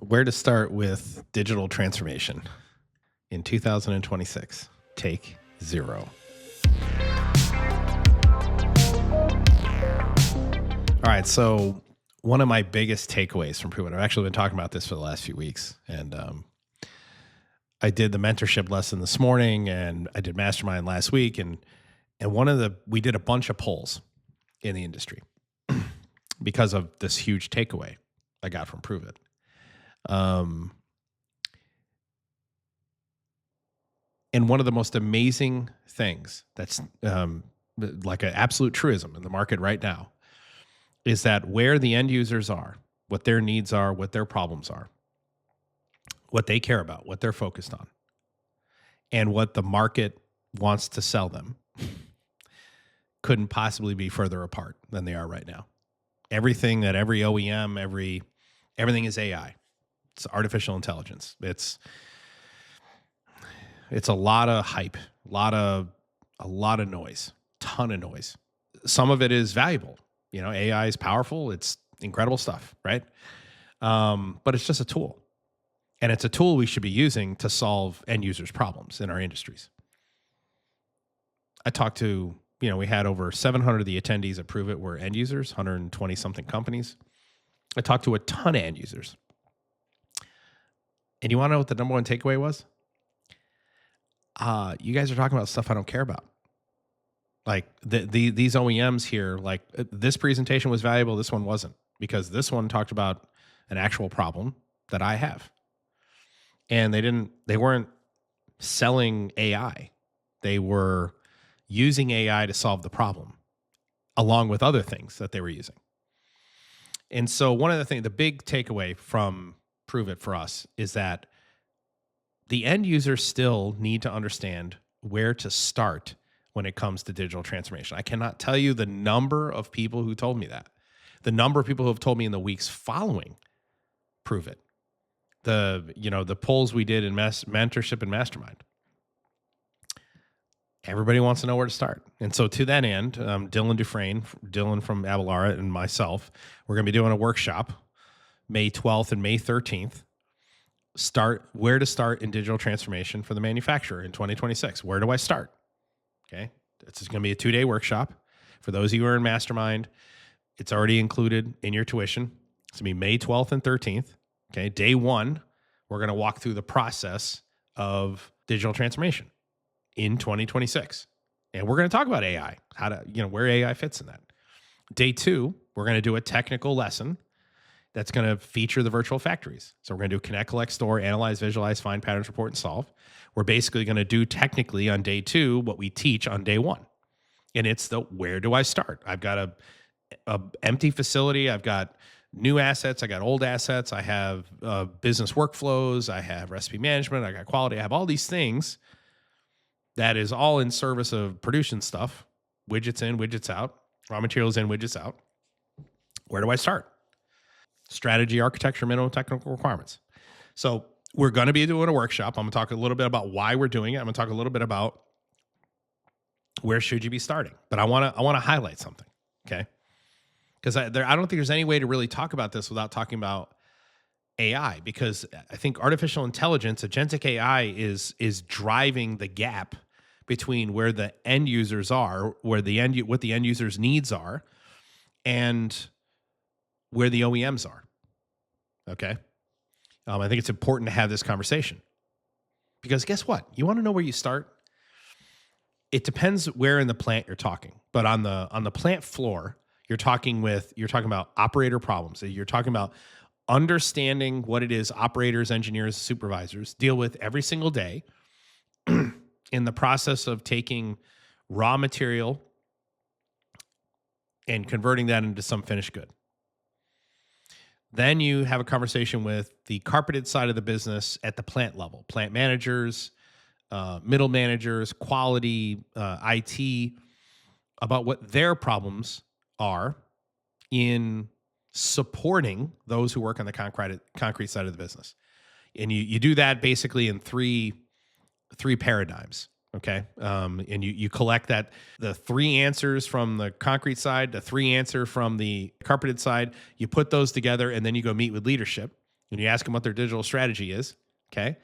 Where to start with digital transformation in 2026? Take 0. All right, so one of my biggest takeaways from Prove It, I've actually been talking about this for the last few weeks, and I did the mentorship lesson this morning, and I did mastermind last week, and we did a bunch of polls in the industry because of this huge takeaway I got from Prove It. And one of the most amazing things that's like an absolute truism in the market right now is that where the end users are, what their needs are, what their problems are, what they care about, what they're focused on, and what the market wants to sell them couldn't possibly be further apart than they are right now. Everything that every OEM, everything is AI. It's artificial intelligence. It's a lot of hype, a lot of noise, ton of noise. Some of it is valuable. You know, AI is powerful. It's incredible stuff, right? But it's just a tool. And it's a tool we should be using to solve end users' problems in our industries. I talked to, we had over 700 of the attendees at Prove It were end users, 120 something companies. I talked to a ton of end users. And you want to know what the number one takeaway was? You guys are talking about stuff I don't care about. Like these OEMs here, like this presentation was valuable, this one wasn't, because this one talked about an actual problem that I have. And they weren't selling AI. They were using AI to solve the problem, along with other things that they were using. And so one of the big takeaway from Prove It for us is that the end users still need to understand where to start when it comes to digital transformation. I cannot tell you the number of people who told me that. The number of people who have told me in the weeks following Prove It. The polls we did in mentorship and mastermind. Everybody wants to know where to start. And so to that end, Dylan Dufresne, Dylan from Avalara, and myself, we're going to be doing a workshop May 12th and May 13th. Where to start in digital transformation for the manufacturer in 2026. Where do I start? Okay. This is going to be a 2-day workshop. For those of you who are in mastermind, it's already included in your tuition. It's going to be May 12th and 13th. Okay. Day 1, we're going to walk through the process of digital transformation in 2026. And we're going to talk about AI, where AI fits in that. Day 2, we're going to do a technical lesson that's going to feature the virtual factories. So we're going to do connect, collect, store, analyze, visualize, find patterns, report, and solve. We're basically going to do technically on day 2 what we teach on day 1. And it's where do I start? I've got a empty facility. I've got new assets. I got old assets. I have business workflows. I have recipe management. I got quality. I have all these things that is all in service of production stuff. Widgets in, widgets out. Raw materials in, widgets out. Where do I start? Strategy, architecture, minimum technical requirements. So we're going to be doing a workshop. I'm going to talk a little bit about why we're doing it. I'm going to talk a little bit about where should you be starting. But I want to highlight something, okay? Because I don't think there's any way to really talk about this without talking about AI, because I think artificial intelligence, agentic AI, is driving the gap between where the end users are, what the end users' needs are, and where the OEMs are. Okay. I think it's important to have this conversation, because guess what? You want to know where you start? It depends where in the plant you're talking, but on the plant floor, you're talking about operator problems. You're talking about understanding what it is operators, engineers, supervisors deal with every single day in the process of taking raw material and converting that into some finished good. Then you have a conversation with the carpeted side of the business at the plant level, plant managers, middle managers, quality, IT, about what their problems are in supporting those who work on the concrete side of the business. And you do that basically in three paradigms. Okay. And you collect the 3 answers from the concrete side, the 3 answer from the carpeted side, you put those together, and then you go meet with leadership And you ask them what their digital strategy is, okay?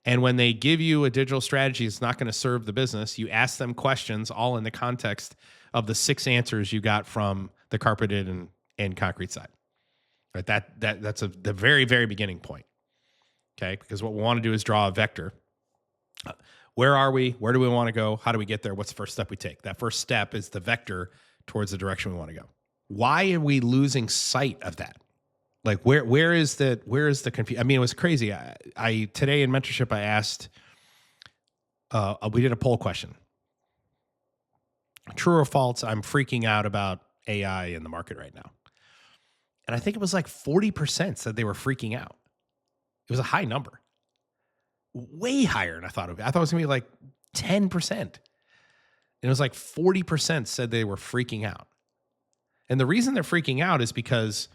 And when they give you a digital strategy that's not going to serve the business, you ask them questions all in the context of the 6 answers you got from the carpeted and concrete side. Right? That's the very, very beginning point. Okay? Because what we want to do is draw a vector. Where are we? Where do we want to go? How do we get there? What's the first step we take? That first step is the vector towards the direction we want to go. Why are we losing sight of that? Like where is the confusion? I mean, it was crazy. I today in mentorship I asked, we did a poll question. True or false? I'm freaking out about AI in the market right now, and I think it was like 40% said they were freaking out. It was a high number, way higher than I thought it would be. I thought it was gonna be like 10%, and it was like 40% said they were freaking out. And the reason they're freaking out is because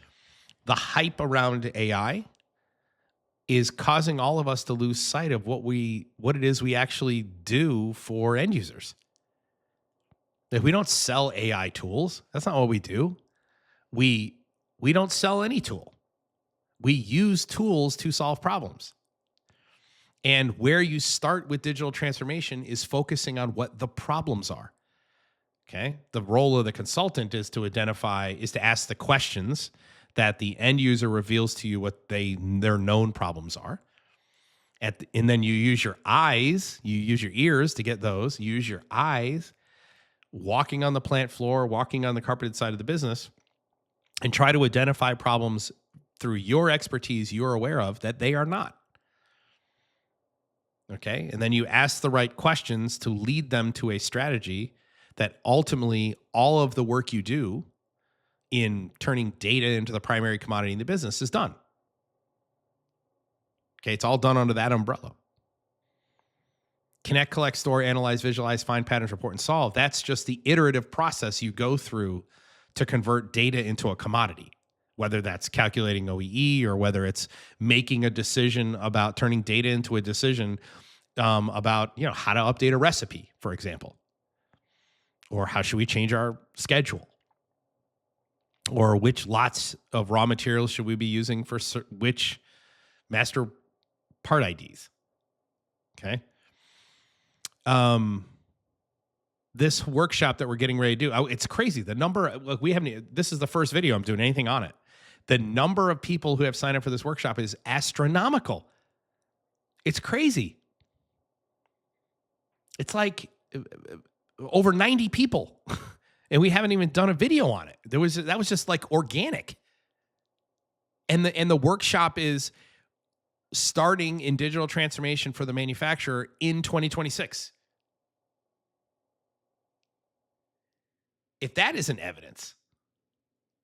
the hype around AI is causing all of us to lose sight of what it is we actually do for end users. If we don't sell AI tools, that's not what we do. We don't sell any tool. We use tools to solve problems. And where you start with digital transformation is focusing on what the problems are. Okay? The role of the consultant is to ask the questions that the end user reveals to you what their known problems are. And then you use your eyes, you use your ears to get those, you use your eyes, walking on the plant floor, walking on the carpeted side of the business, and try to identify problems through your expertise you're aware of that they are not. Okay? And then you ask the right questions to lead them to a strategy that ultimately all of the work you do in turning data into the primary commodity in the business is done. Okay, it's all done under that umbrella. Connect, collect, store, analyze, visualize, find patterns, report, and solve. That's just the iterative process you go through to convert data into a commodity, whether that's calculating OEE or whether it's making a decision about turning data into a decision about how to update a recipe, for example, or how should we change our schedule, or which lots of raw materials should we be using for which master part IDs. Okay. This workshop that we're getting ready to do, it's crazy. The number, this is the first video I'm doing anything on it. The number of people who have signed up for this workshop is astronomical. It's crazy. It's like over 90 people. And we haven't even done a video on it. That was just like organic. And the workshop is starting in digital transformation for the manufacturer in 2026. If that isn't evidence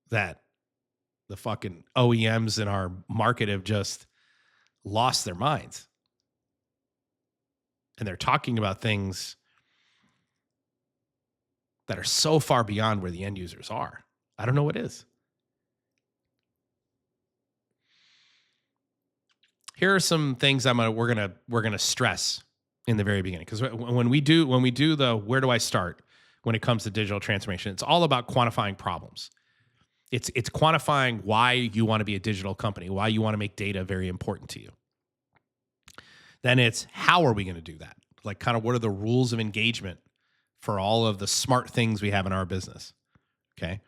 that the fucking OEMs in our market have just lost their minds and they're talking about things that are so far beyond where the end users are, I don't know what is. Here are some things we're gonna stress in the very beginning, because when we do the where do I start when it comes to digital transformation, it's all about quantifying problems. It's quantifying why you want to be a digital company, why you want to make data very important to you. Then it's how are we going to do that? Like, kind of what are the rules of engagement for all of the smart things we have in our business? Okay.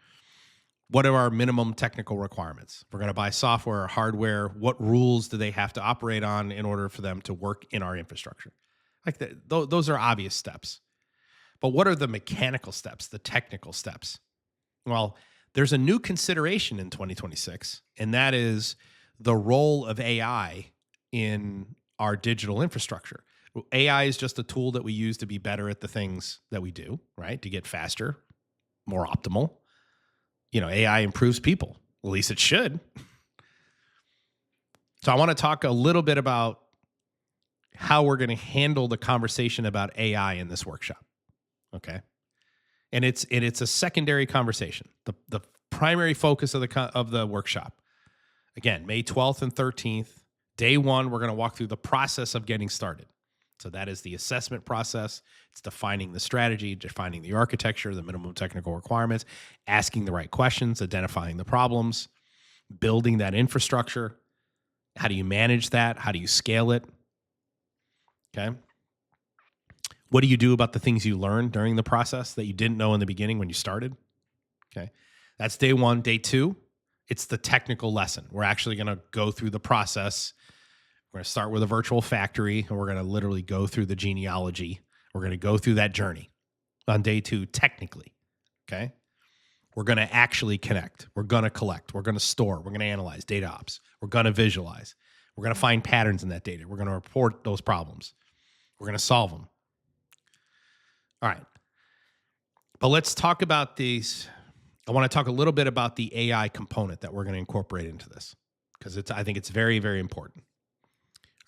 What are our minimum technical requirements? If we're going to buy software or hardware, what rules do they have to operate on in order for them to work in our infrastructure? Like those are obvious steps. But what are the mechanical steps, the technical steps? Well, there's a new consideration in 2026, and that is the role of AI in our digital infrastructure. AI is just a tool that we use to be better at the things that we do, right? To get faster, more optimal. AI improves people. At least it should. So I want to talk a little bit about how we're going to handle the conversation about AI in this workshop. Okay. And it's a secondary conversation. The primary focus of the workshop, again, May 12th and 13th, day one, we're going to walk through the process of getting started. So that is the assessment process. It's defining the strategy, defining the architecture, the minimum technical requirements, asking the right questions, identifying the problems, building that infrastructure, How do you manage that? How do you scale it? Okay. What do you do about the things you learned during the process that you didn't know in the beginning when you started? Okay. That's day one. Day two, it's the technical lesson. We're actually going to go through the process. We're going to start with a virtual factory, and we're going to literally go through the genealogy. We're going to go through that journey on day two, technically. Okay. We're going to actually connect. We're going to collect. We're going to store. We're going to analyze data ops. We're going to visualize. We're going to find patterns in that data. We're going to report those problems. We're going to solve them. All right. But let's talk about these. I want to talk a little bit about the AI component that we're going to incorporate into this, because I think it's very, very important.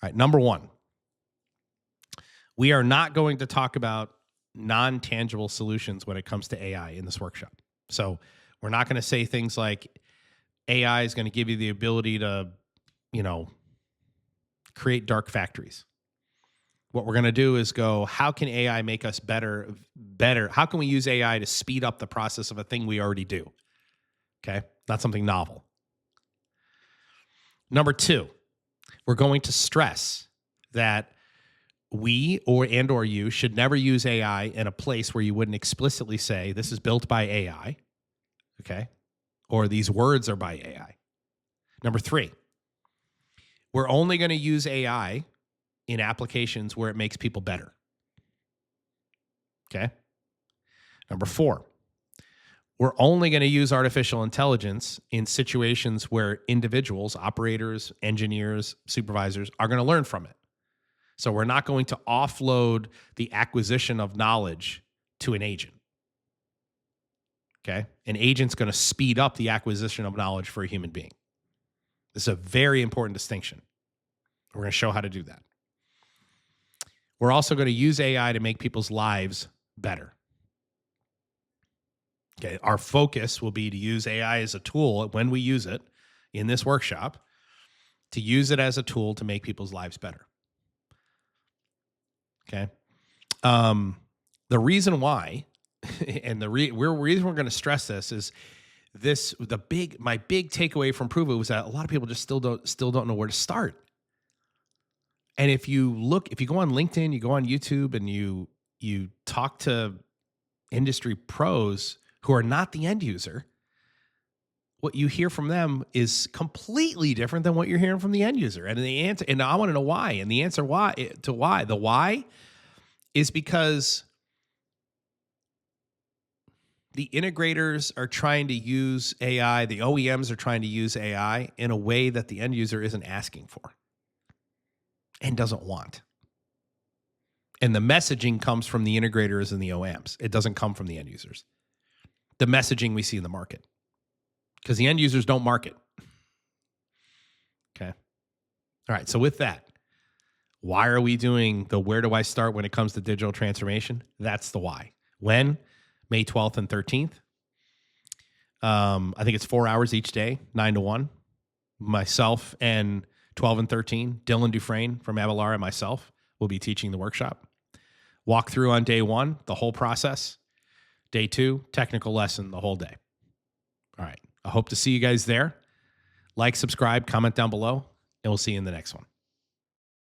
All right. Number one, we are not going to talk about non-tangible solutions when it comes to AI in this workshop. So we're not going to say things like AI is going to give you the ability to, create dark factories. What we're going to do is go, how can AI make us better? How can we use AI to speed up the process of a thing we already do? Okay. Not something novel. Number two, we're going to stress that we or you should never use AI in a place where you wouldn't explicitly say this is built by AI, okay? Or these words are by AI. Number three, we're only going to use AI in applications where it makes people better, okay? Number four, we're only going to use artificial intelligence in situations where individuals, operators, engineers, supervisors are going to learn from it. So we're not going to offload the acquisition of knowledge to an agent. Okay? An agent's going to speed up the acquisition of knowledge for a human being. This is a very important distinction. We're going to show how to do that. We're also going to use AI to make people's lives better. Okay? Our focus will be to use AI as a tool when we use it in this workshop, to use it as a tool to make people's lives better. Okay. The reason why, and reason we're going to stress this is my big takeaway from Prove It was that a lot of people just still don't know where to start. And if you go on LinkedIn, you go on YouTube, and you talk to industry pros who are not the end user, what you hear from them is completely different than what you're hearing from the end user. And the answer, and I want to know why. And the answer the why is because the integrators are trying to use AI, the OEMs are trying to use AI in a way that the end user isn't asking for and doesn't want. And the messaging comes from the integrators and the OEMs. It doesn't come from the end users. The messaging we see in the market, because the end users don't market. Okay. All right. So with that, why are we doing the where do I start when it comes to digital transformation? That's the why. When? May 12th and 13th. I think it's 4 hours each day, 9 to 1. Myself and 12 and 13, Dylan Dufresne from Avalara and myself will be teaching the workshop. Walk through on day one, the whole process. Day two, technical lesson the whole day. All right. I hope to see you guys there. Like, subscribe, comment down below, and we'll see you in the next one.